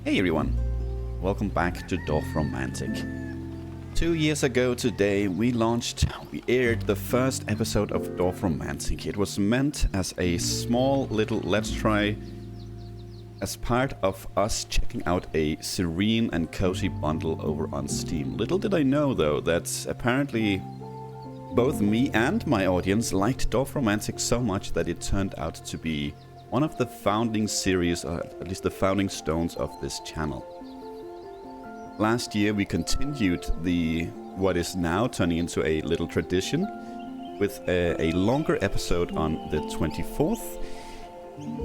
Hey everyone, welcome back to Dorfromantik. 2 years ago today we aired the first episode of Dorfromantik. It was meant as a small little let's try as part of us checking out a serene and cozy bundle over on Steam. Little did I know though that apparently both me and my audience liked Dorfromantik so much that it turned out to be one of the founding series, or at least the founding stones of this channel. Last year we continued what is now turning into a little tradition with a longer episode on the 24th.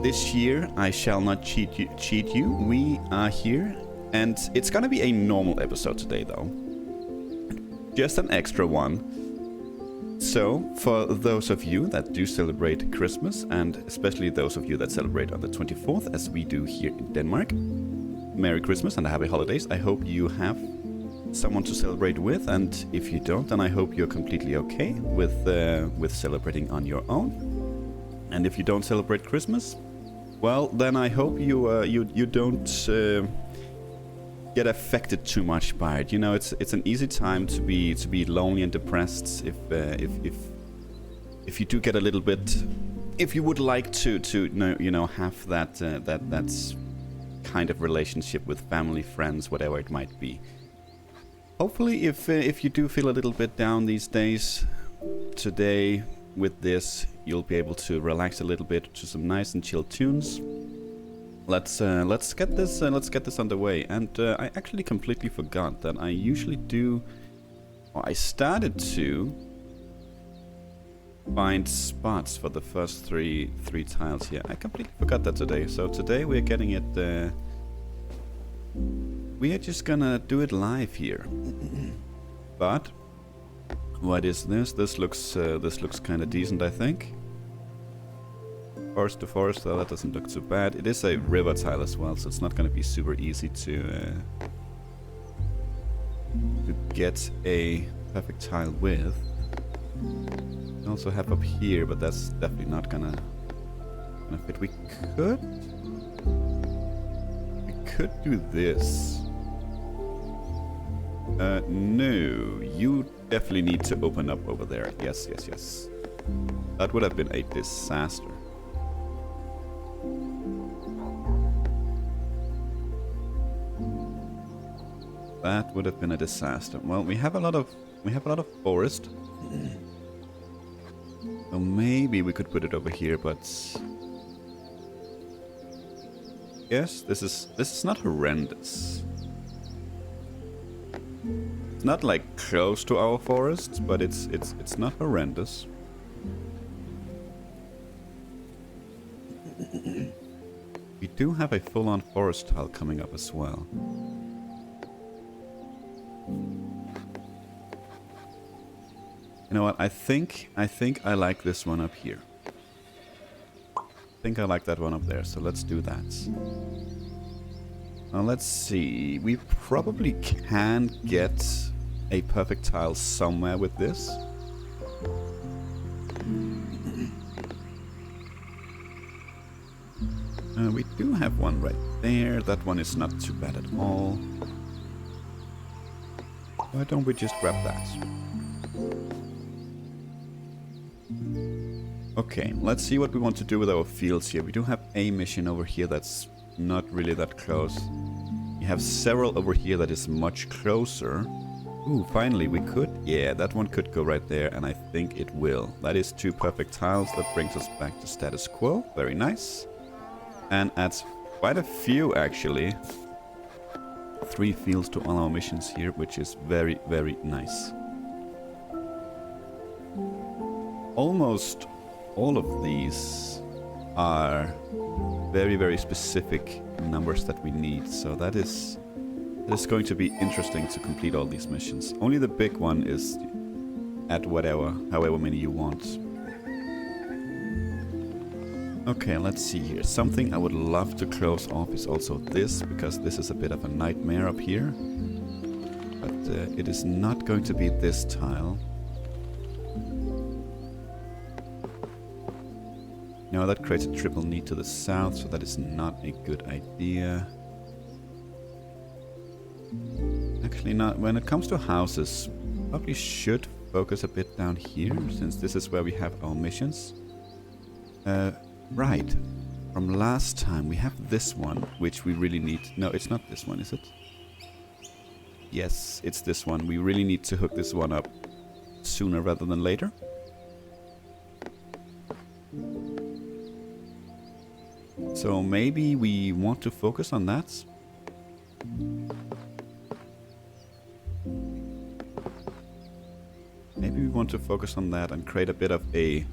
This year I shall not cheat you. We are here and it's gonna be a normal episode today though. Just an extra one. So, for those of you that do celebrate Christmas, and especially those of you that celebrate on the 24th, as we do here in Denmark, Merry Christmas and Happy Holidays. I hope you have someone to celebrate with, and if you don't, then I hope you're completely okay with celebrating on your own. And if you don't celebrate Christmas, well, then I hope you don't get affected too much by it. You know, it's an easy time to be lonely and depressed if you do get a little bit. If you would like to have that kind of relationship with family, friends, whatever it might be. Hopefully, if you do feel a little bit down these days, today with this you'll be able to relax a little bit to some nice and chill tunes. Let's get this underway. And I actually completely forgot that I usually do, or I started to find spots for the first three tiles here. I completely forgot that today. So today we're getting it. We are just gonna do it live here. But what is this? This looks kind of decent, I think. Forest to forest, though, that doesn't look too bad. It is a river tile as well, so it's not going to be super easy to get a perfect tile with. We also have up here, but that's definitely not gonna fit. We could do this. No, you definitely need to open up over there. Yes. That would have been a disaster. That would have been a disaster. Well, we have a lot of forest. So maybe we could put it over here, but yes, this is not horrendous. It's not like close to our forests, but it's not horrendous. We do have a full-on forest tile coming up as well. You know what? I think I like this one up here. I think I like that one up there, so let's do that. Now let's see. We probably can get a perfect tile somewhere with this. We do have one right there. That one is not too bad at all. Why don't we just grab that? Okay, let's see what we want to do with our fields here. We do have a mission over here that's not really that close. We have several over here that is much closer. Ooh, finally we could. Yeah, that one could go right there, and I think it will. That is 2 perfect tiles. That brings us back to status quo. Very nice. And adds quite a few, actually. 3 fields to all our missions here, which is very, very nice. Almost all of these are very, very specific numbers that we need, so that is going to be interesting to complete all these missions. Only the big one is at however many you want. Okay, let's see here. Something I would love to close off is also this, because this is a bit of a nightmare up here. But it is not going to be this tile. No, that creates a triple need to the south, so that is not a good idea. Actually not. When it comes to houses, probably should focus a bit down here, since this is where we have our missions. Right. From last time, we have this one, which we really need. No, it's not this one, is it? Yes, it's this one. We really need to hook this one up sooner rather than later. So maybe we want to focus on that. Maybe we want to focus on that and create a bit of a...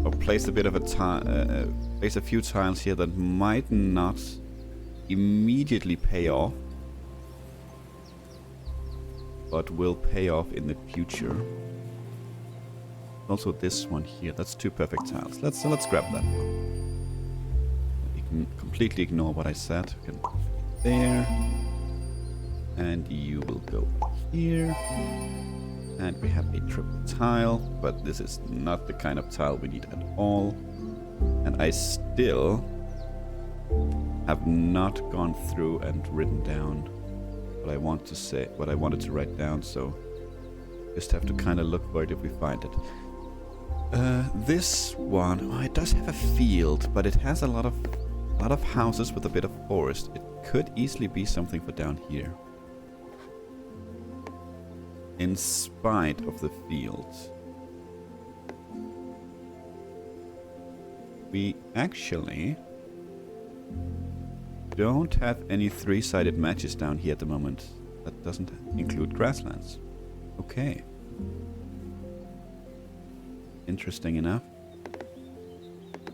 or place a bit of a place a few tiles here that might not immediately pay off, but will pay off in the future. Also this one here, that's 2 perfect tiles. Let's grab that one. You can completely ignore what I said. You can there, and you will go here. And we have a triple tile, but this is not the kind of tile we need at all. And I still have not gone through and written down what I want to say, what I wanted to write down, so just have to kind of look for it if we find it. This one, oh, it does have a field, but it has a lot of houses with a bit of forest. It could easily be something for down here. In spite of the fields. We actually don't have any 3-sided matches down here at the moment. That doesn't include grasslands. Okay. Interesting enough,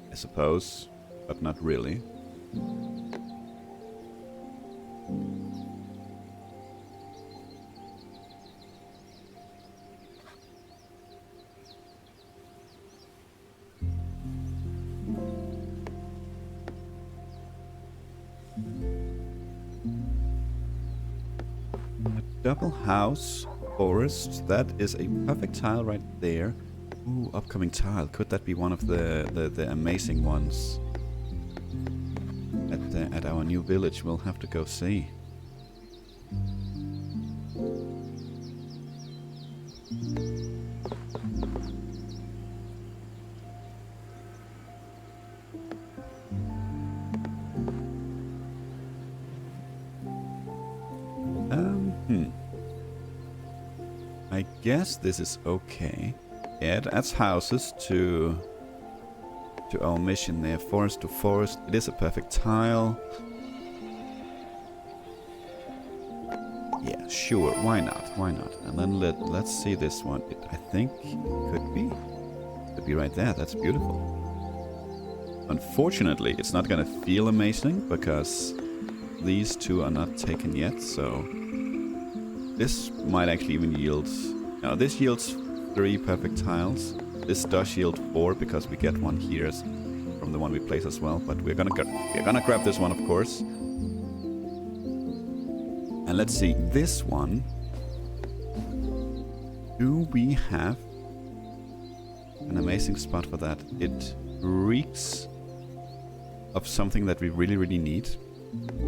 I suppose, but not really. Double house, forest, that is a perfect tile right there. Ooh, upcoming tile. Could that be one of the amazing ones at our new village? We'll have to go see. I guess this is okay. Yeah, it adds houses to our mission there. Forest to forest. It is a perfect tile. Yeah, sure. Why not? Why not? And then let's see this one. It, I think, could be right there. That's beautiful. Unfortunately, it's not gonna feel amazing because these 2 are not taken yet. So this might actually even yield... Now this yields 3 perfect tiles. This does yield 4 because we get one here from the one we place as well. But we're gonna grab this one, of course. And let's see, this one. Do we have an amazing spot for that? It reeks of something that we really, really need.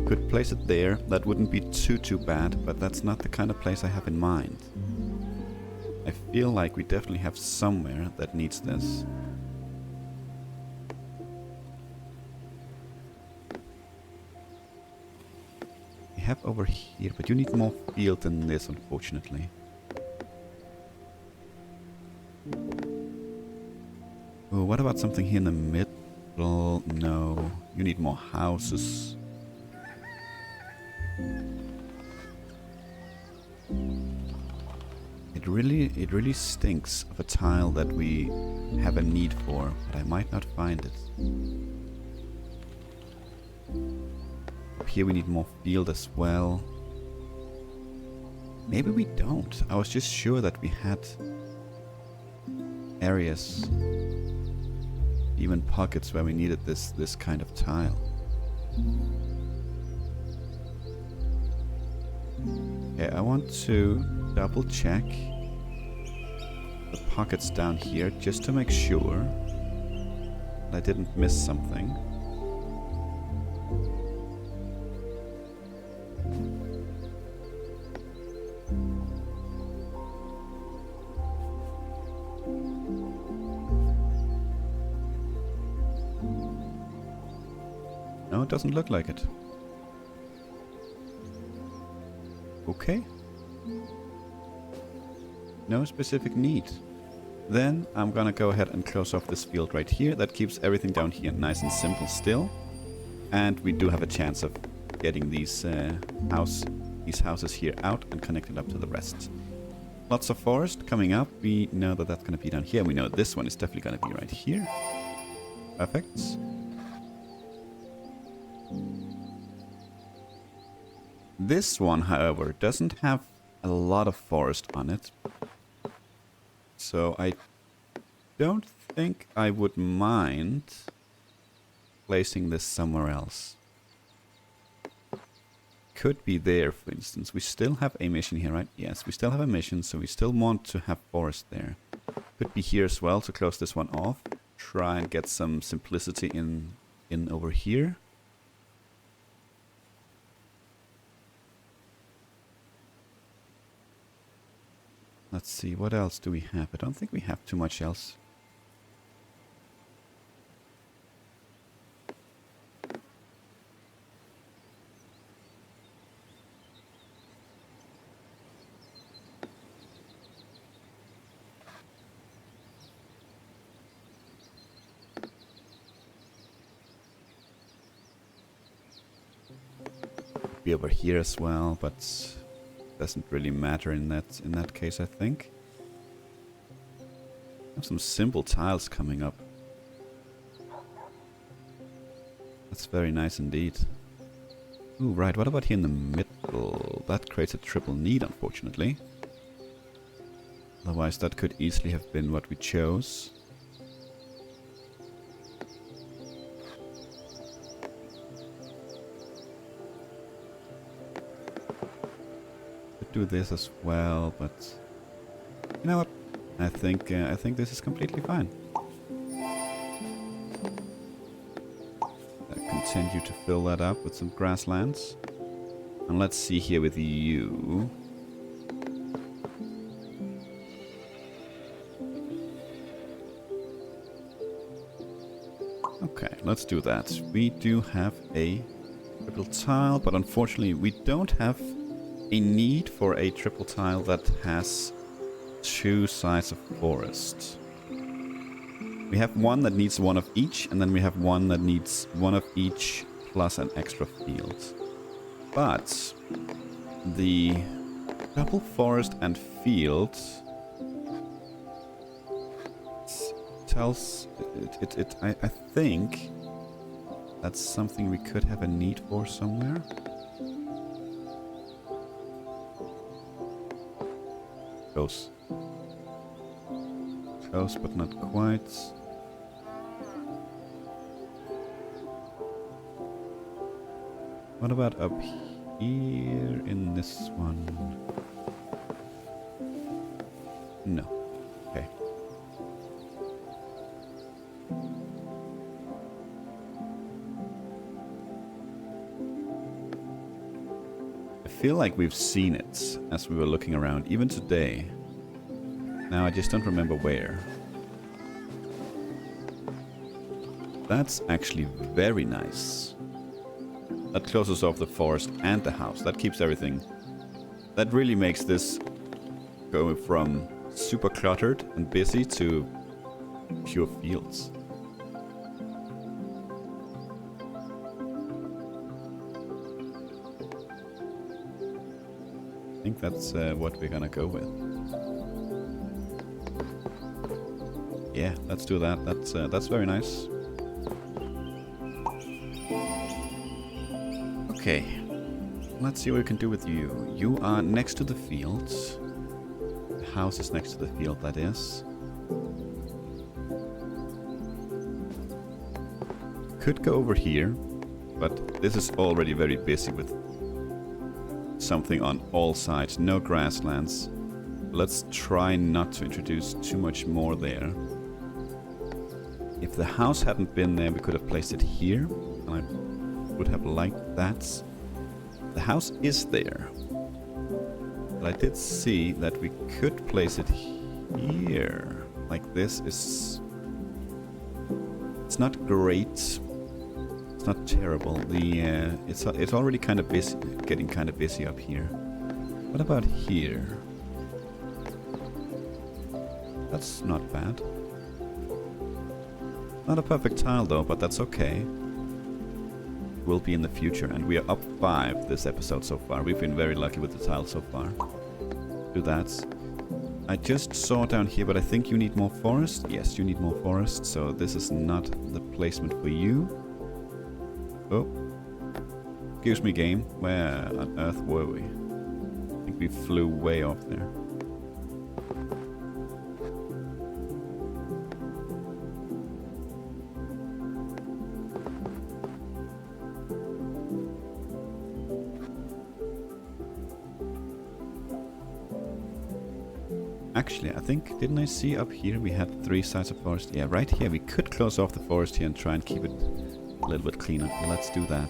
Could place it there. That wouldn't be too bad, but that's not the kind of place I have in mind. I feel like we definitely have somewhere that needs this. We have over here, but you need more field than this, unfortunately. Oh, what about something here in the middle? No, you need more houses. It really stinks of a tile that we have a need for, but I might not find it. Up here we need more field as well. Maybe we don't. I was just sure that we had areas, even pockets where we needed this kind of tile. Okay, I want to double check the pockets down here just to make sure that I didn't miss something. it doesn't look like it. Okay. No specific need. Then I'm gonna go ahead and close off this field right here. That keeps everything down here nice and simple still. And we do have a chance of getting these houses here out and connected up to the rest. Lots of forest coming up. We know that that's gonna be down here. We know this one is definitely gonna be right here. Perfect. This one, however, doesn't have a lot of forest on it. So I don't think I would mind placing this somewhere else. Could be there, for instance. We still have a mission here, right? Yes, we still have a mission, so we still want to have forest there. Could be here as well to close this one off. Try and get some simplicity in over here. Let's see, what else do we have? I don't think we have too much else. Be over here as well, but doesn't really matter in that case, I think. Have some simple tiles coming up. That's very nice indeed. Ooh, right, what about here in the middle? That creates a triple need, unfortunately. Otherwise, that could easily have been what we chose. Do this as well, but you know what? I think this is completely fine. Continue to fill that up with some grasslands, and let's see here with you. Okay, let's do that. We do have a triple tile, but unfortunately, we don't have a need for a triple tile that has two sides of forest. We have one that needs one of each, and then we have one that needs one of each plus an extra field. But the double forest and field tells it I think that's something we could have a need for somewhere. Close. Close, but not quite. What about up here in this one? No. Okay. I feel like we've seen it as we were looking around, even today. Now I just don't remember where. That's actually very nice. That closes off the forest and the house. That keeps everything. That really makes this go from super cluttered and busy to pure fields. I think that's what we're gonna go with. Yeah, let's do that. That's very nice. Okay, let's see what we can do with you. You are next to the field. The house is next to the field, that is. Could go over here, but this is already very busy with something on all sides. No grasslands. Let's try not to introduce too much more there. If the house hadn't been there, we could have placed it here. And I would have liked that. The house is there. But I did see that we could place it here. Like this is... It's not great. It's It's not terrible. It's already kind of busy, getting kind of busy up here. What about here? That's not bad. Not a perfect tile though, but that's okay. Will be in the future, and we are up 5 this episode so far. We've been very lucky with the tiles so far. Do that. I just saw down here, but I think you need more forest. Yes, you need more forest, so this is not the placement for you. Oh. Excuse me, game. Where on earth were we? I think we flew way off there. Actually, I think, didn't I see up here we had 3 sides of forest? Yeah, right here. We could close off the forest here and try and keep it a little bit cleaner. Let's do that.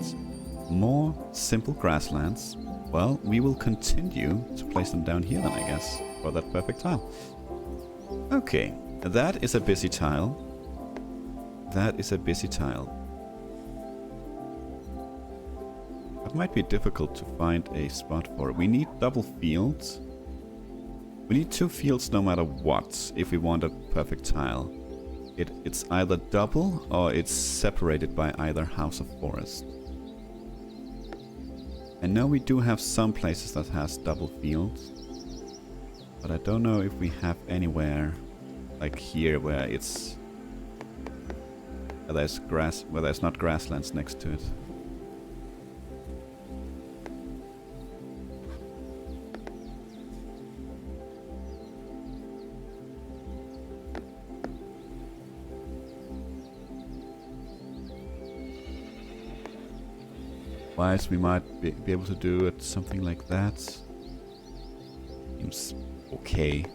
More simple grasslands. Well, we will continue to place them down here then, I guess, for that perfect tile. Okay, that is a busy tile. That is a busy tile. It might be difficult to find a spot for it. We need double fields. We need 2 fields no matter what if we want a perfect tile. It's either double or it's separated by either house or forest. I know we do have some places that has double fields, but I don't know if we have anywhere like here where it's where there's not grasslands next to it. Wise, we might be able to do it something like that. Seems okay.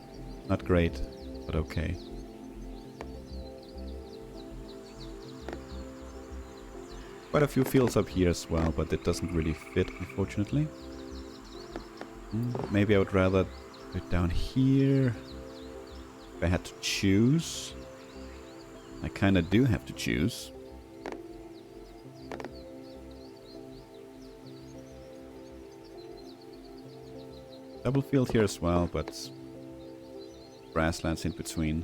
Not great, but okay. Quite a few fields up here as well, but it doesn't really fit, unfortunately. Maybe I would rather do it down here. If I had to choose. I kinda do have to choose. Double field here as well, but grasslands in between.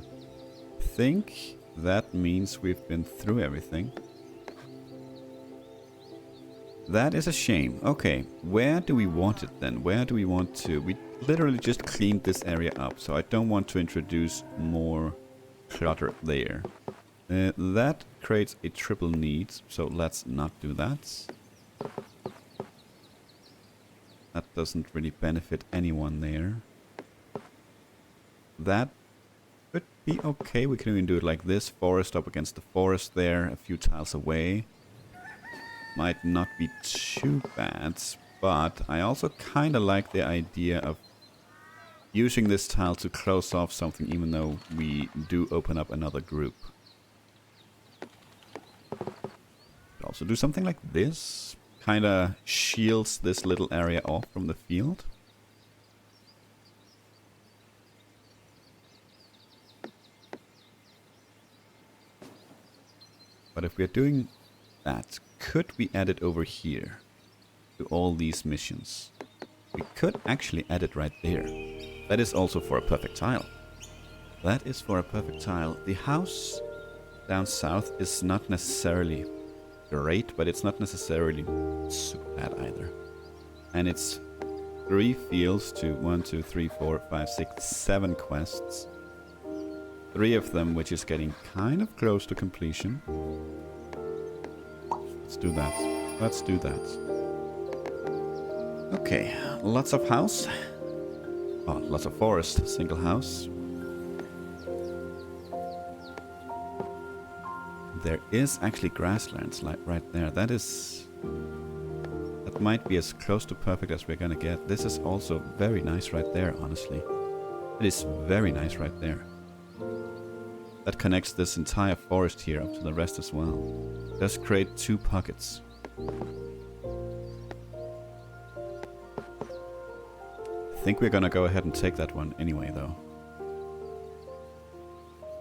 I think that means we've been through everything. That is a shame. Okay, where do we want it then? Where do we want to? We literally just cleaned this area up, so I don't want to introduce more clutter there. That creates a triple need, so let's not do that. That doesn't really benefit anyone there. That could be okay. We can even do it like this. Forest up against the forest there, a few tiles away. Might not be too bad, but I also kind of like the idea of using this tile to close off something, even though we do open up another group. Could also do something like this. Kind of shields this little area off from the field. But if we're doing that, could we add it over here to all these missions? We could actually add it right there. That is also for a perfect tile. That is for a perfect tile. The house down south is not necessarily great, but it's not necessarily super bad either. And it's 3 fields to 1, 2, 3, 4, 5, 6, 7 quests. 3 of them which is getting kind of close to completion. Let's do that. Let's do that. Okay, lots of house. Oh, lots of forest, single house. There is actually grasslands like right there. That might be as close to perfect as we're gonna get. This is also very nice right there, honestly. It is very nice right there. That connects this entire forest here up to the rest as well. Does create 2 pockets. I think we're gonna go ahead and take that one anyway, though.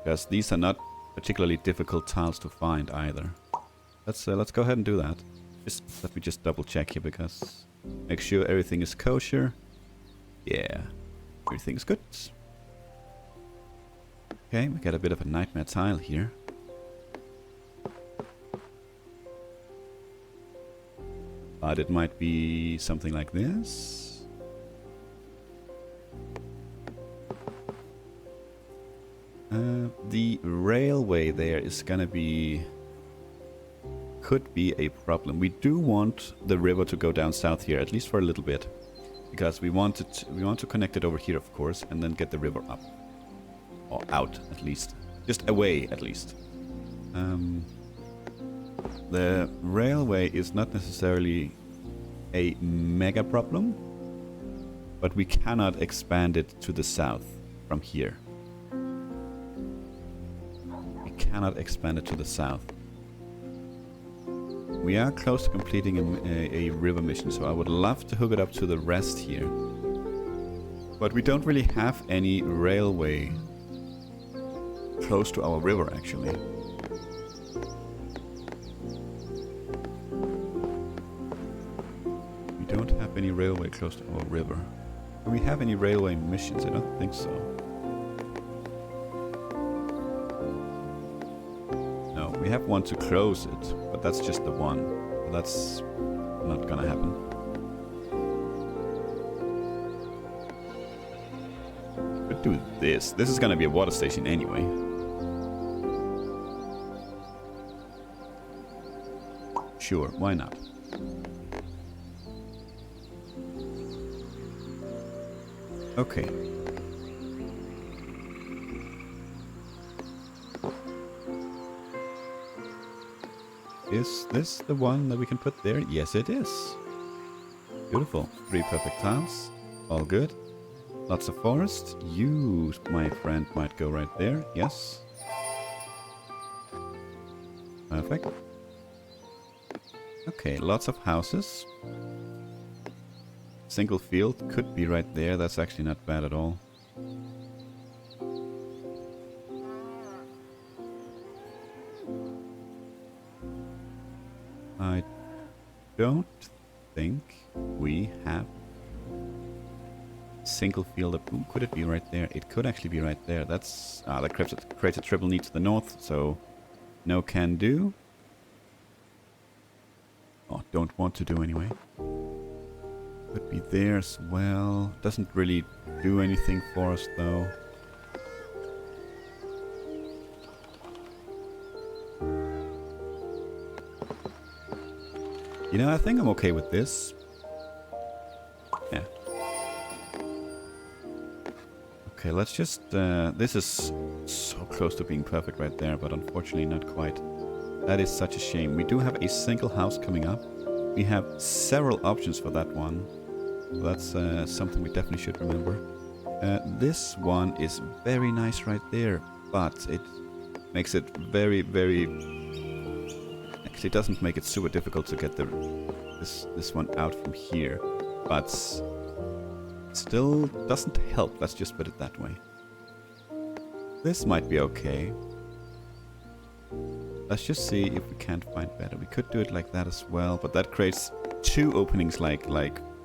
Because these are not particularly difficult tiles to find either. Let's go ahead and do that. Just let me just double check here because make sure everything is kosher. Yeah, everything's good. Okay, we got a bit of a nightmare tile here. But it might be something like this. The railway there is gonna be... could be a problem. We do want the river to go down south here, at least for a little bit. Because we want to connect it over here, of course, and then get the river up. Or out, at least. Just away, at least. The railway is not necessarily a mega problem, but we cannot expand it to the south from here. We cannot expand it to the south. We are close to completing a river mission, so I would love to hook it up to the rest here. But we don't really have any railway close to our river, actually. We don't have any railway close to our river. Do we have any railway missions? I don't think so. No, we have one to close it, but that's just the one. That's not gonna happen. Could do this. This is gonna be a water station anyway. Sure, why not? Okay. Is this the one that we can put there? Yes, it is. Beautiful. 3 perfect tiles. All good. Lots of forest. You, my friend, might go right there. Yes. Perfect. Okay, lots of houses. Single field could be right there. That's actually not bad at all. I don't think we have single field. Ooh, could it be right there? It could actually be right there. That's that creates a triple need to the north, so no can do. Oh, don't want to do anyway. Could be there as well. Doesn't really do anything for us though. You know, I think I'm okay with this. Yeah. Okay, let's just... this is so close to being perfect right there, but unfortunately not quite. That is such a shame. We do have a single house coming up. We have several options for that one. So that's something we definitely should remember. This one is very nice right there, but it makes it very, very... Actually, it doesn't make it super difficult to get this one out from here, but still doesn't help. Let's just put it that way. This might be okay. Let's just see if we can't find better. We could do it like that as well, but that creates 2 openings like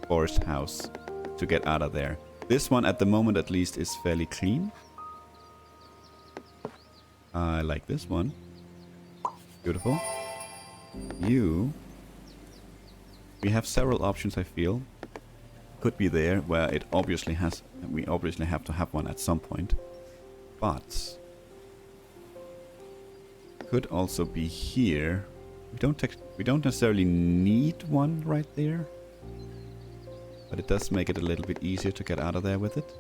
forest house to get out of there. This one at the moment at least is fairly clean. I like this one. Beautiful. You. We have several options, I feel. Could be there where it obviously has. We obviously have to have one at some point. But could also be here. We don't necessarily need one right there, but it does make it a little bit easier to get out of there with it.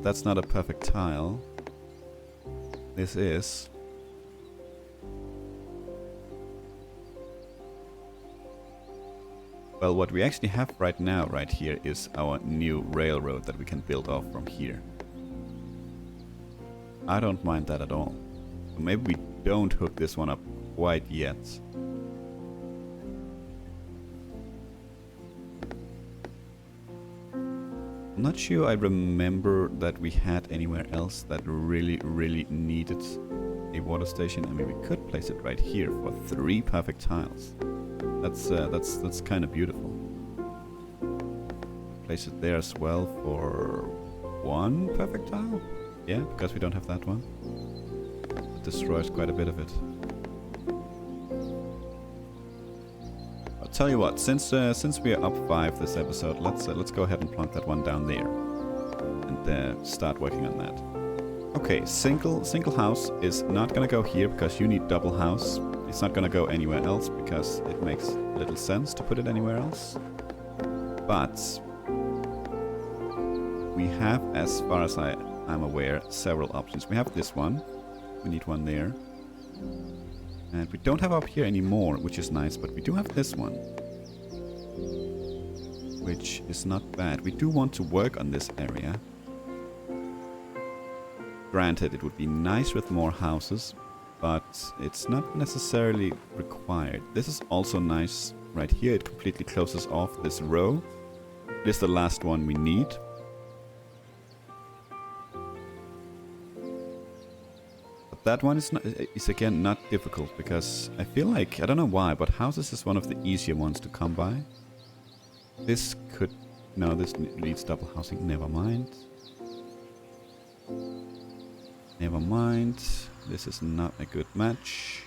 That's not a perfect tile. This is. Well, what we actually have right now, right here, is our new railroad that we can build off from here. I don't mind that at all. So maybe we don't hook this one up quite yet. I'm not sure I remember that we had anywhere else that really, really needed a water station. I mean, we could place it right here for 3 perfect tiles. That's kind of beautiful. Place it there as well for 1 perfect tile. Yeah, because we don't have that one. It destroys quite a bit of it. I'll tell you what. Since we are up 5 this episode, let's go ahead and plonk that one down there and start working on that. Okay, single house is not gonna go here because you need double house. It's not gonna go anywhere else because it makes little sense to put it anywhere else. But we have, as far as I'm aware, several options. We have this one. We need one there. And we don't have up here anymore, which is nice, but we do have this one. Which is not bad. We do want to work on this area. Granted, it would be nice with more houses, but it's not necessarily required. This is also nice right here. It completely closes off this row. This is the last one we need. That one is again not difficult because I feel like, I don't know why, but houses is one of the easier ones to come by. This could, no, this needs double housing, never mind. Never mind, this is not a good match.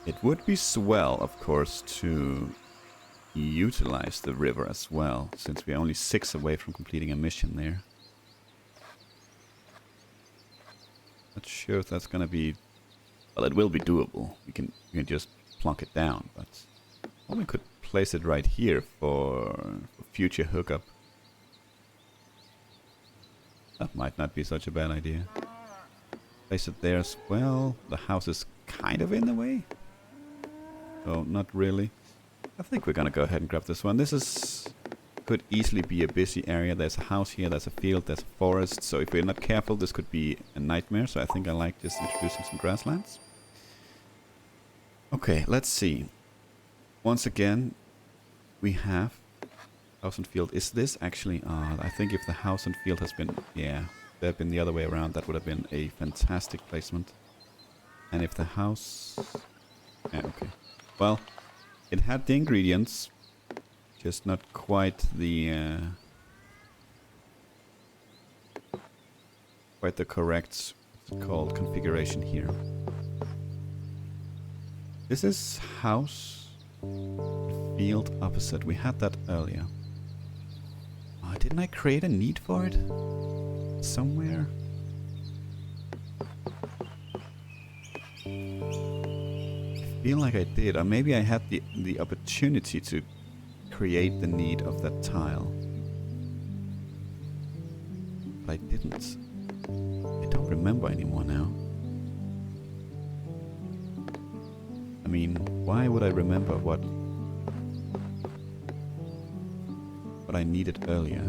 It would be swell, of course, to utilize the river as well, since we're only 6 away from completing a mission there. Not sure if that's gonna be... Well, it will be doable. We can just plonk it down, but... Well, we could place it right here for future hookup. That might not be such a bad idea. Place it there as well. The house is kind of in the way. So, not really. I think we're gonna go ahead and grab this one. This could easily be a busy area. There's a house here, there's a field, there's a forest. So if we're not careful, this could be a nightmare. So I think I like just introducing some grasslands. Okay, let's see. Once again, we have house and field. Is this actually... I think if the house and field has been... Yeah, they'd have been the other way around. That would have been a fantastic placement. And if the house... Yeah, okay. Well... It had the ingredients, just not quite the correct, what's it called, configuration here. This is house, field opposite. We had that earlier. Oh, didn't I create a need for it somewhere? I feel like I did, or maybe I had the opportunity to create the need of that tile. But I didn't. I don't remember anymore now. I mean, why would I remember what I needed earlier?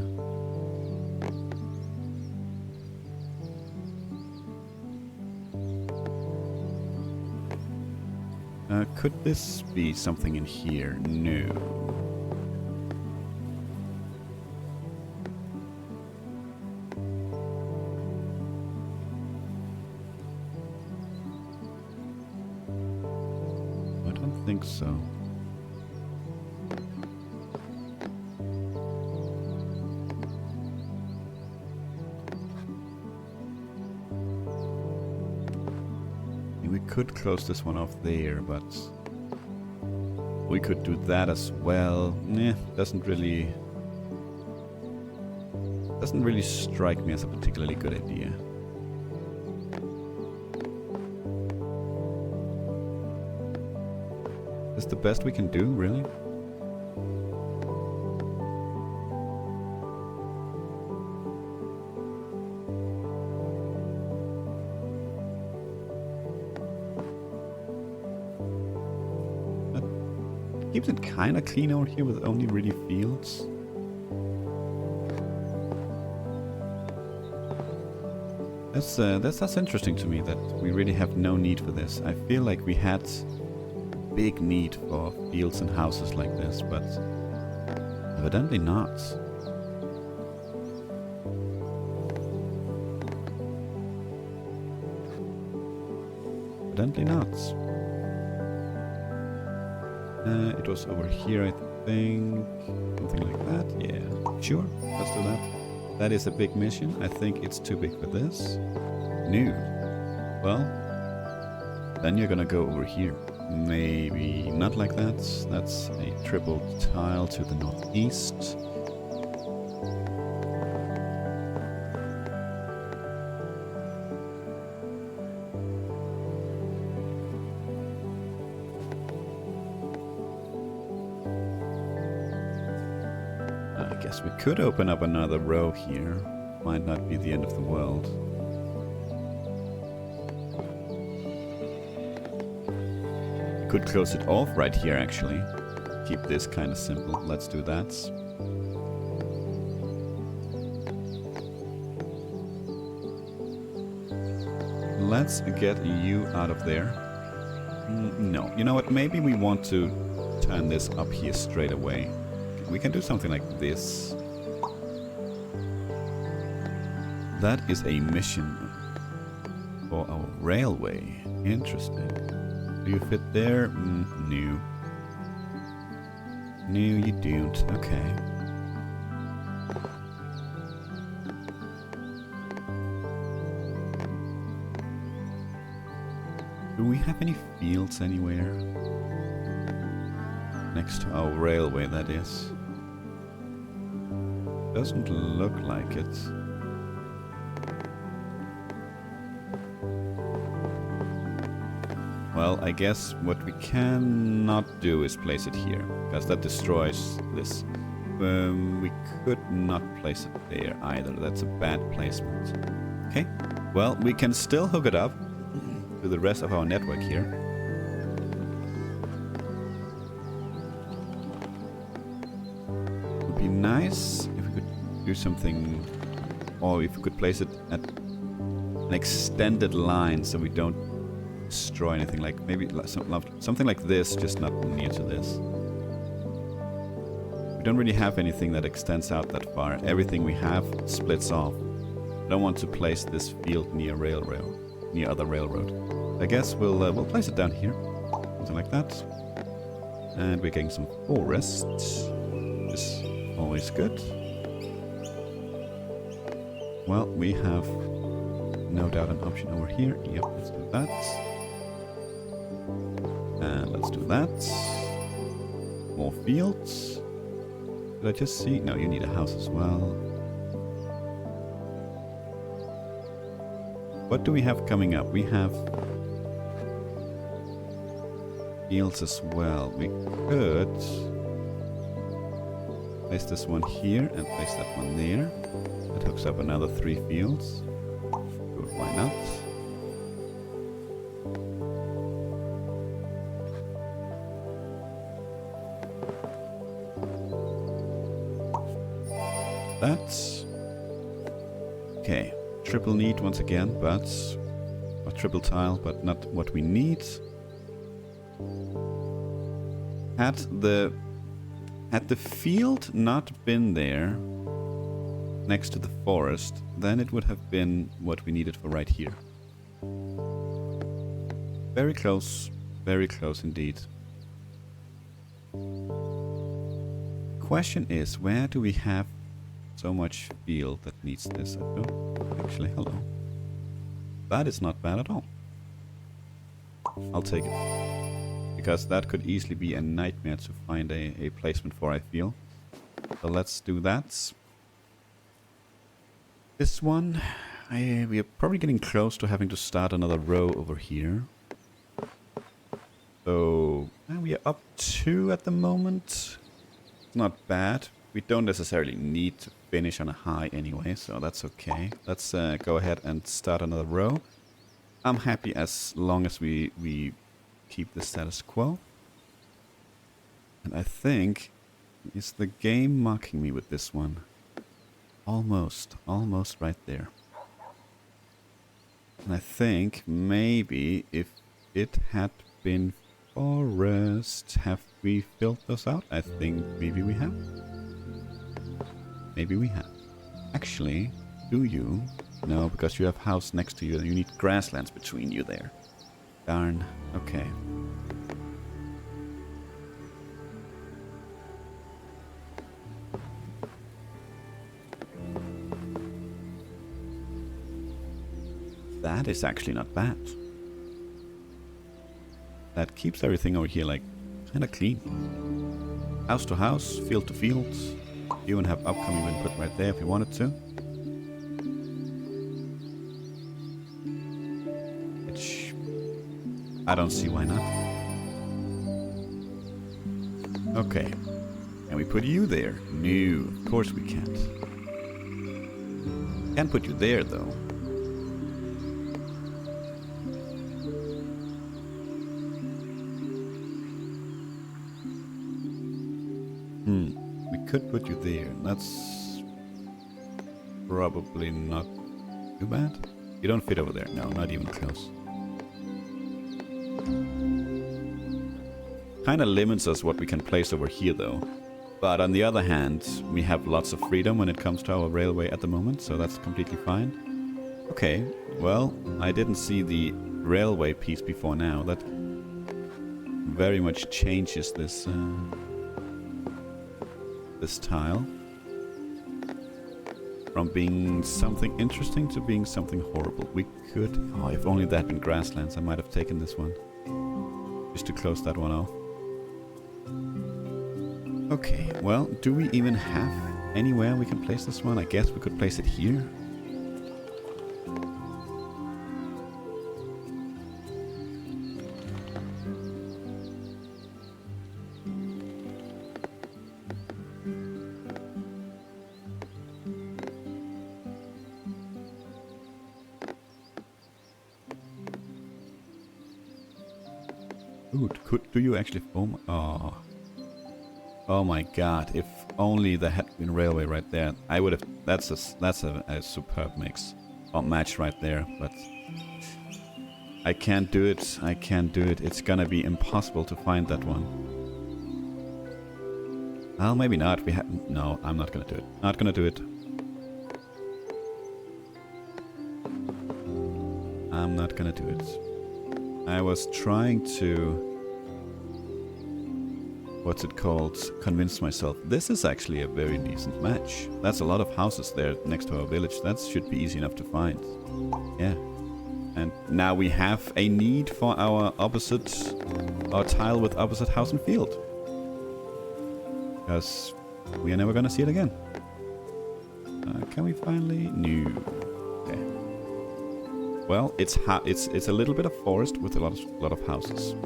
Could this be something in here? No. I don't think so. We could close this one off there, but we could do that as well. Doesn't really strike me as a particularly good idea. Is this the best we can do, really? Keeps it kind of clean over here with only really fields. That's interesting to me that we really have no need for this. I feel like we had big need for fields and houses like this, but evidently not. Evidently not. It was over here, I think. Something like that. Yeah, sure. Let's do that. That is a big mission. I think it's too big for this. No. Well, then you're gonna go over here. Maybe not like that. That's a triple tile to the northeast. I guess we could open up another row here. Might not be the end of the world. Could close it off right here, actually. Keep this kind of simple. Let's do that. Let's get you out of there. No, you know what? Maybe we want to turn this up here straight away. We can do something like this. That is a mission for our railway. Interesting. Do you fit there? No. No, you don't. Okay. Do we have any fields anywhere? Next to our railway, that is. Doesn't look like it. Well, I guess what we cannot do is place it here, because that destroys this. We could not place it there either. That's a bad placement. Okay. Well, we can still hook it up to the rest of our network here. It would be nice if we could do something, or if we could place it at an extended line so we don't destroy anything, like maybe something like this, just not near to this. We don't really have anything that extends out that far. Everything we have splits off. I don't want to place this field near other railroad. I guess we'll place it down here, something like that. And we're getting some forest, which is always good. Well, we have no doubt an option over here. Yep, let's do that. And let's do that. More fields. Did I just see? No, you need a house as well. What do we have coming up? We have fields as well. We could place this one here and place that one there. That hooks up another 3 fields. Good, why not? That's okay. Triple need once again, but or triple tile, but not what we need. Had the field not been there next to the forest, then it would have been what we needed for right here. Very close indeed. Question is, where do we have so much field that needs this? Oh, actually, hello. That is not bad at all. I'll take it. Because that could easily be a nightmare to find a placement for, I feel. So let's do that. This one, we are probably getting close to having to start another row over here. So, we are up 2 at the moment. It's not bad. We don't necessarily need to finish on a high anyway, so that's okay. Let's go ahead and start another row. I'm happy as long as we keep the status quo. And I think, is the game mocking me with this one? Almost right there. And I think maybe if it had been forest, have we filled those out? I think maybe we have. Maybe we have. Actually, do you? No, because you have house next to you and you need grasslands between you there. Darn. Okay. That is actually not bad. That keeps everything over here like kind of clean. House to house, field to field. You even have upcoming input right there if you wanted to. Which I don't see why not. Okay. Can we put you there? No, of course we can't. Can't put you there though. We could put you there. That's probably not too bad. You don't fit over there. No, not even close. Kind of limits us what we can place over here though. But on the other hand, we have lots of freedom when it comes to our railway at the moment, so that's completely fine. Okay, well, I didn't see the railway piece before now. That very much changes this this tile from being something interesting to being something horrible. We could... Oh, if only that had been grasslands, I might have taken this one. Just to close that one off. Okay, well, do we even have anywhere we can place this one? I guess we could place it here. Ooh, do you actually form? Oh. Oh my god, if only there had been railway right there. I would have... That's a superb mix. Or match right there, but... I can't do it. I can't do it. It's gonna be impossible to find that one. Well, maybe not. We have... No, I'm not gonna do it. Not gonna do it. I'm not gonna do it. I was trying to... What's it called? Convince myself. This is actually a very decent match. That's a lot of houses there next to our village. That should be easy enough to find. Yeah. And now we have a need for our tile with opposite house and field. Because we are never gonna see it again. Can we finally? No. Okay. Well, it's a little bit of forest with a lot of houses.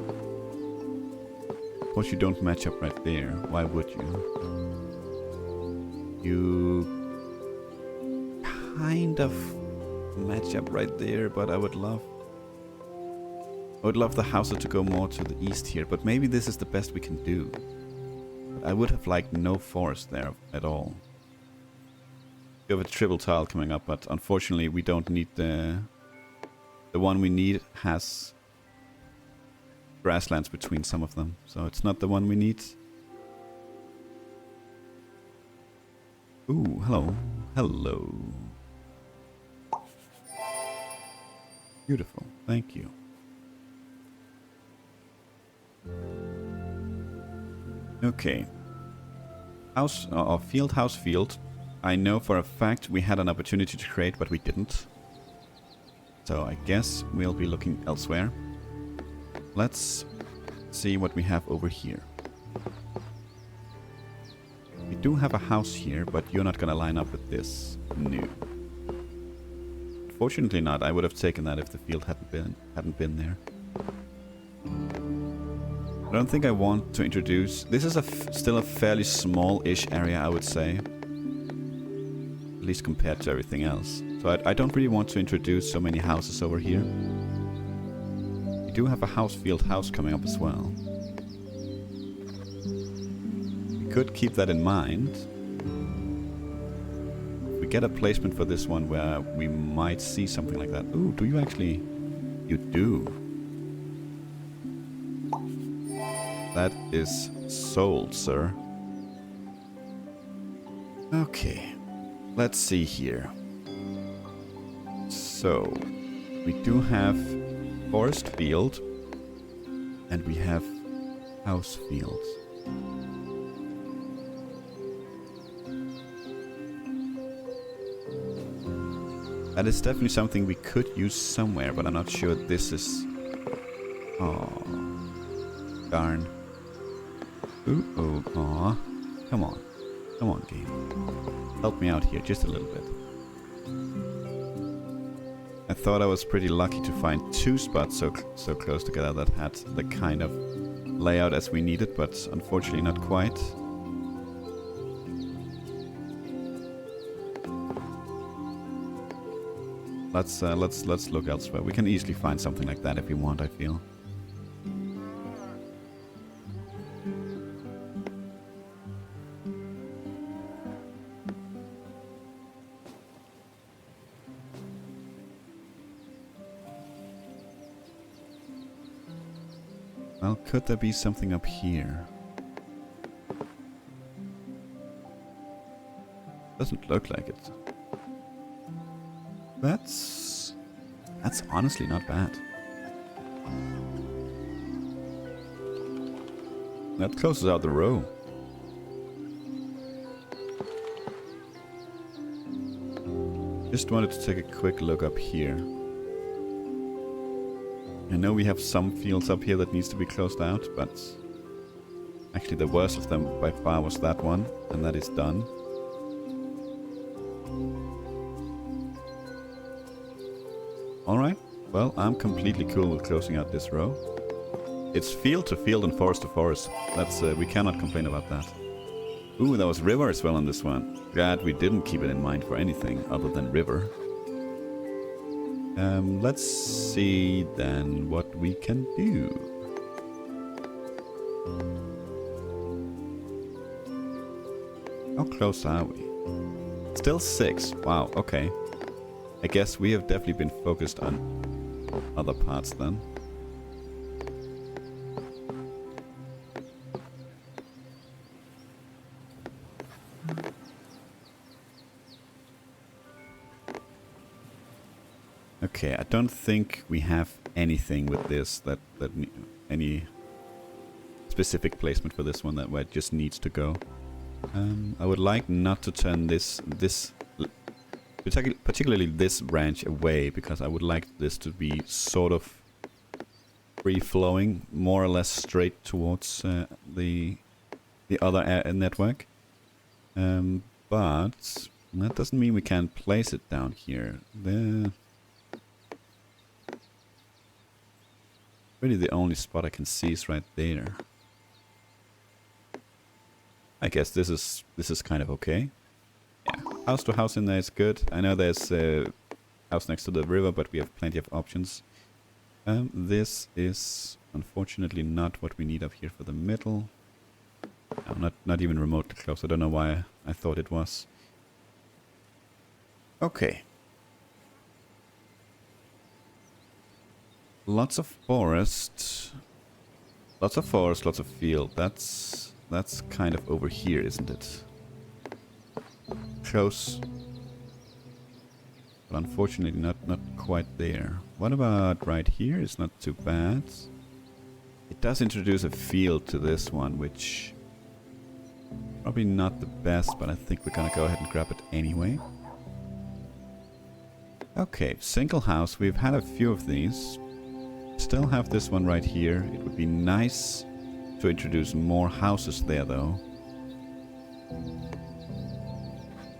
Of course, you don't match up right there. Why would you? You kind of match up right there, but I would love the houses to go more to the east here. But maybe this is the best we can do. But I would have liked no forest there at all. We have a triple tile coming up, but unfortunately we don't need the one we need has grasslands between some of them, so it's not the one we need. Ooh, hello. Hello. Beautiful. Thank you. Okay. House, or field, house, field. I know for a fact we had an opportunity to create, but we didn't. So I guess we'll be looking elsewhere. Let's see what we have over here. We do have a house here, but you're not gonna line up with this. No. Fortunately not. I would have taken that if the field hadn't been there. I don't think I want to introduce... This is still a fairly small-ish area, I would say. At least compared to everything else. So I don't really want to introduce so many houses over here. We do have a house-field house coming up as well. We could keep that in mind. If we get a placement for this one where we might see something like that. Ooh, do you actually... You do. That is sold, sir. Okay. Let's see here. So, we do have forest field, And we have house fields. That is definitely something we could use somewhere, but I'm not sure this is... Oh, darn. Ooh, aw. Come on. Come on, game. Help me out here just a little bit. I thought I was pretty lucky to find two spots so close together that had the kind of layout as we needed, but unfortunately not quite. Let's look elsewhere. We can easily find something like that if we want, I feel. Well, could there be something up here? Doesn't look like it. That's honestly not bad. That closes out the row. Just wanted to take a quick look up here. I know we have some fields up here that needs to be closed out, but actually the worst of them by far was that one, and that is done. Alright, well, I'm completely cool with closing out this row. It's field to field and forest to forest. That's we cannot complain about that. Ooh, there was river as well on this one. Glad we didn't keep it in mind for anything other than river. Let's see then what we can do. How close are we? Still 6. Wow, okay. I guess we have definitely been focused on other parts then. Okay, I don't think we have anything with this that any specific placement for this one that where it just needs to go. I would like not to turn this particularly this branch away, because I would like this to be sort of free flowing, more or less straight towards the other network. But that doesn't mean we can't place it down here. Really the only spot I can see is right there. I guess this is kind of okay. Yeah, house to house in there is good. I know there's a house next to the river, but we have plenty of options. This is unfortunately not what we need up here for the middle. No, not even remotely close. I don't know why I thought it was. Okay. Lots of forest. Lots of forest, lots of field. That's kind of over here, isn't it? Close. But unfortunately not quite there. What about right here? It's not too bad. It does introduce a field to this one, which probably not the best, but I think we're gonna go ahead and grab it anyway. Okay, single house. We've had a few of these. Still have this one right here. It would be nice to introduce more houses there, though.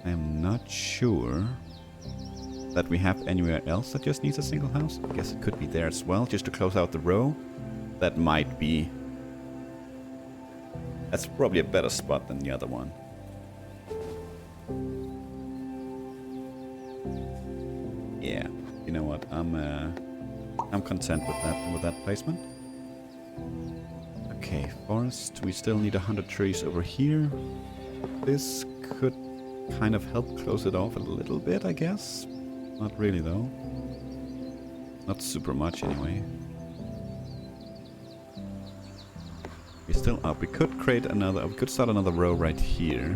I am not sure that we have anywhere else that just needs a single house. I guess it could be there as well, just to close out the row. That might be... That's probably a better spot than the other one. Yeah, you know what? I'm content with that placement. Okay, forest. We still need 100 trees over here. This could kind of help close it off a little bit, I guess. Not really, though. Not super much, anyway. We're still up. We could create another... We could start another row right here.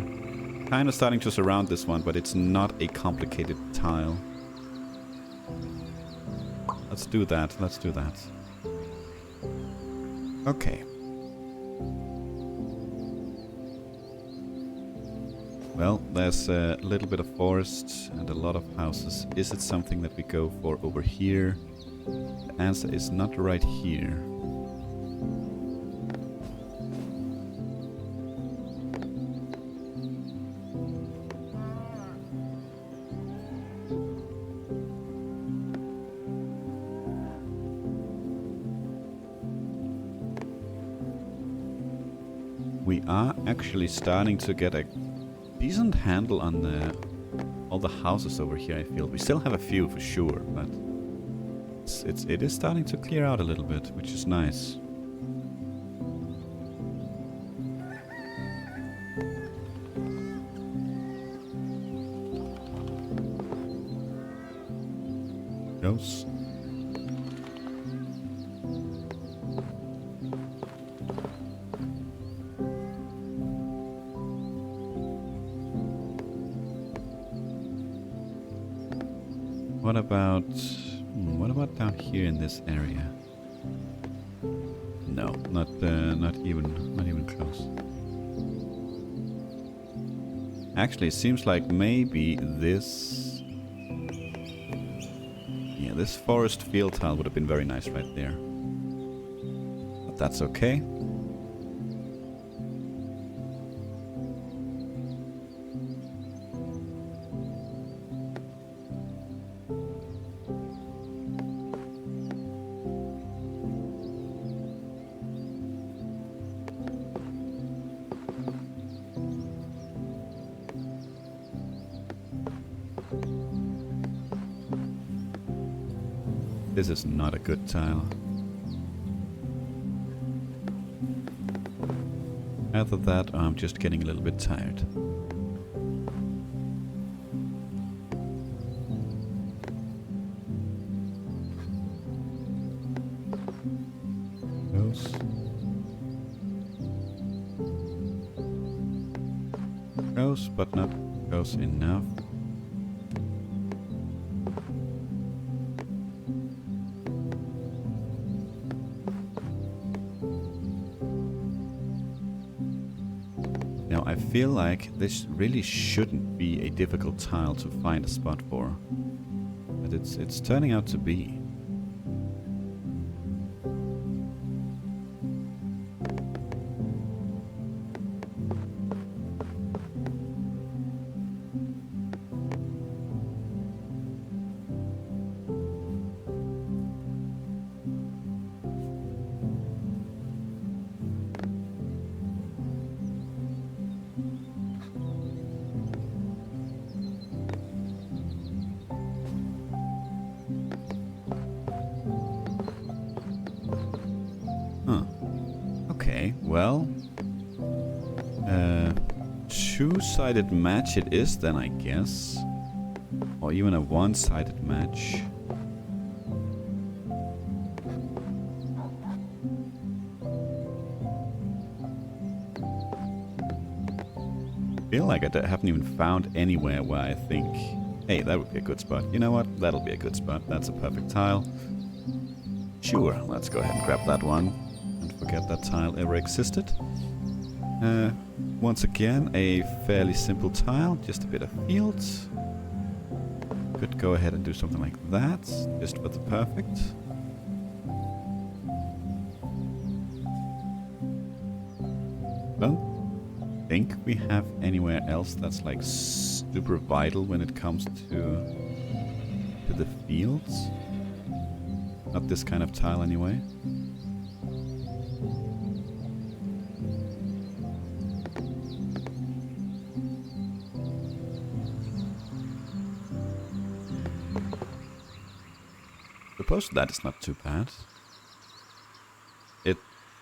Kind of starting to surround this one, but it's not a complicated tile. Let's do that. Let's do that. Okay. Well, there's a little bit of forest and a lot of houses. Is it something that we go for over here? The answer is not right here. We are actually starting to get a decent handle on all the houses over here, I feel. We still have a few for sure, but it is starting to clear out a little bit, which is nice. Goes. What about down here in this area? No, not even close. Actually, it seems like maybe this, yeah, this forest field tile would have been very nice right there. But that's okay. This is not a good tile. Either that or I'm just getting a little bit tired. Close. Close, but not close enough. I feel like this really shouldn't be a difficult tile to find a spot for, but it's turning out to be. Okay, well, two-sided match it is then, I guess, or even a one-sided match. I feel like I haven't even found anywhere where I think, hey, that would be a good spot. You know what? That'll be a good spot. That's a perfect tile. Sure, let's go ahead and grab that one. Forget that tile ever existed. Once again, a fairly simple tile, just a bit of fields. Could go ahead and do something like that, just for the perfect. Don't think we have anywhere else that's like super vital when it comes to the fields. Not this kind of tile anyway. Suppose that is not too bad. It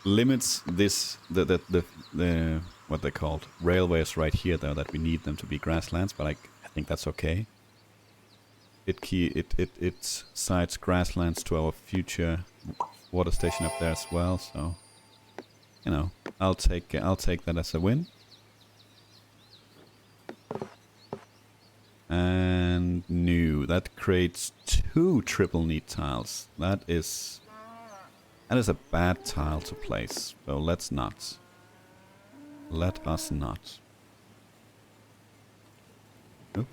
limits this the what they called railways right here though, that we need them to be grasslands, but I think that's okay. It cites grasslands to our future water station up there as well, so you know, I'll take that as a win. And new, that creates 2 triple need tiles. That is That is a bad tile to place, so let's not. Let us not. Oop.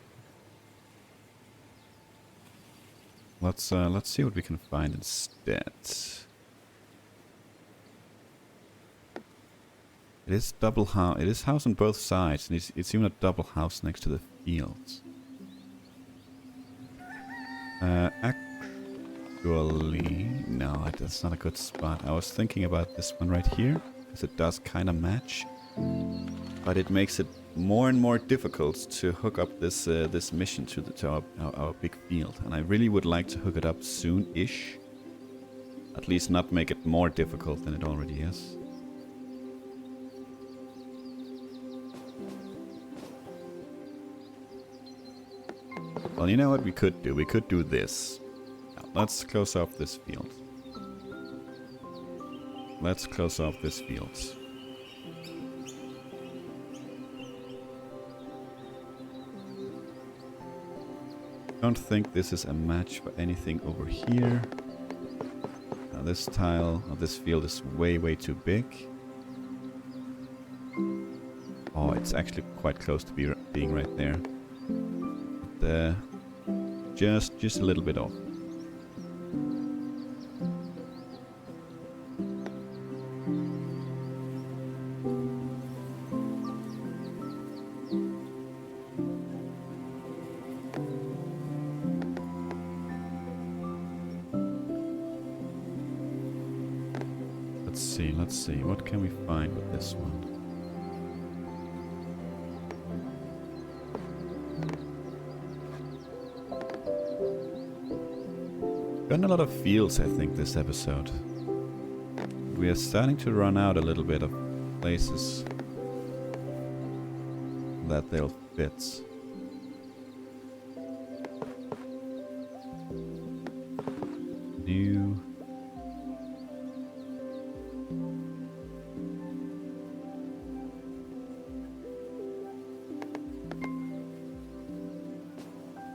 Let's see what we can find instead. It is double house. It is house on both sides, and it's even a double house next to the fields. Actually, no, that's not a good spot. I was thinking about this one right here, because it does kind of match, but it makes it more and more difficult to hook up this this mission to our big field, and I really would like to hook it up soon-ish. At least not make it more difficult than it already is. Well, you know what we could do? We could do this. Now, let's close off this field. Let's close off this field. Don't think this is a match for anything over here. Now this tile, or this field is way, way too big. Oh, it's actually quite close to being right there. But, just a little bit off. Let's see, what can we find with this one? Done a lot of fields, I think, this episode. We are starting to run out a little bit of places that they'll fit. New.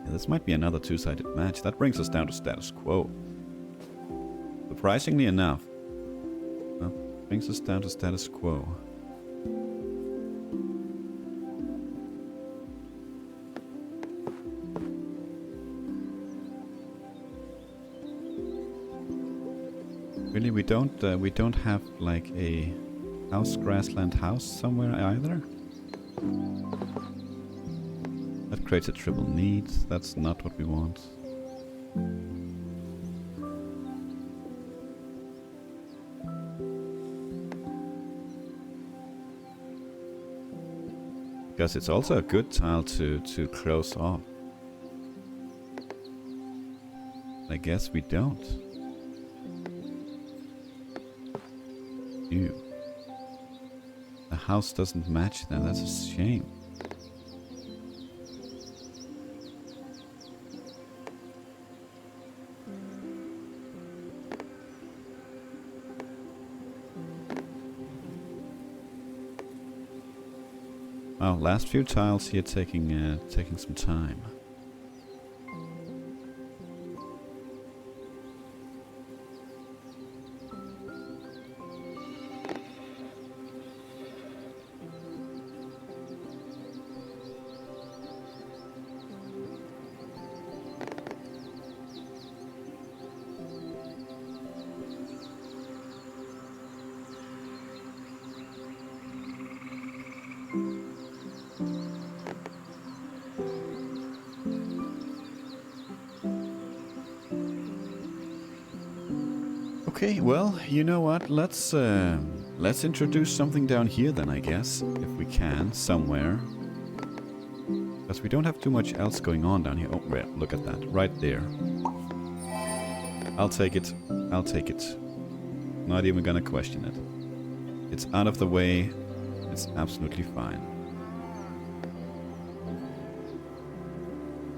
This might be another two-sided match. That brings us down to status quo. Surprisingly enough, that brings us down to status quo. Really, we don't have like a grassland house somewhere either. That creates a triple need. That's not what we want. Because it's also a good tile to close off. I guess we don't. Ew. The house doesn't match then. That's a shame. Wow, last few tiles here taking some time. Okay, well, you know what? Let's introduce something down here then, I guess, if we can, somewhere. Because we don't have too much else going on down here. Oh, look at that, right there. I'll take it. I'll take it. Not even gonna question it. It's out of the way. It's absolutely fine.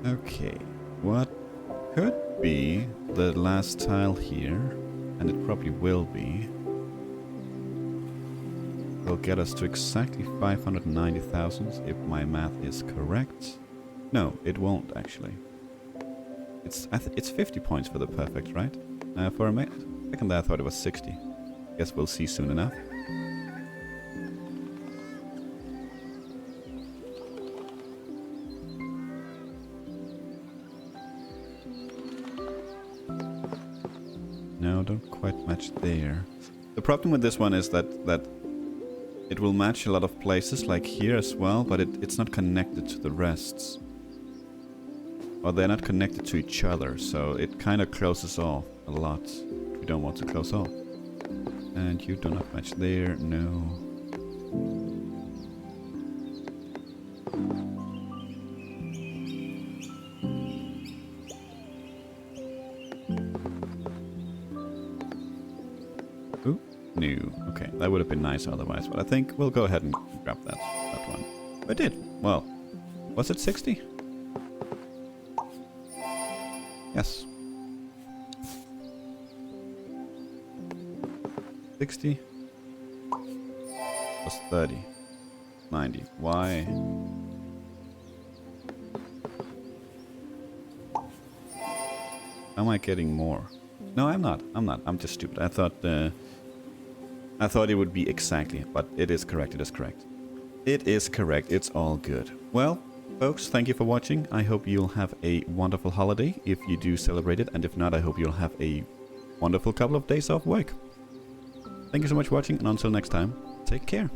Okay, what could be the last tile here? And it probably will be. Will get us to exactly 590,000 if my math is correct. No, it won't actually. It's 50 points for the perfect, right? For a Second I thought it was 60. Guess we'll see soon enough. No, don't quite match there. The problem with this one is that it will match a lot of places, like here as well, but it's not connected to the rests. Or they're not connected to each other, so it kind of closes off a lot. We don't want to close off. And you do not match there, no. Ooh, no. Okay, that would have been nice otherwise, but I think we'll go ahead and grab that one. I did. Well, was it 60? Yes. 60 plus 30. 90. Why? Am I getting more? No, I'm not. I'm just stupid. I thought it would be exactly, but it is correct. It is correct. It is correct. It's all good. Well, folks, thank you for watching. I hope you'll have a wonderful holiday if you do celebrate it, and if not, I hope you'll have a wonderful couple of days off work. Thank you so much for watching, and until next time, take care.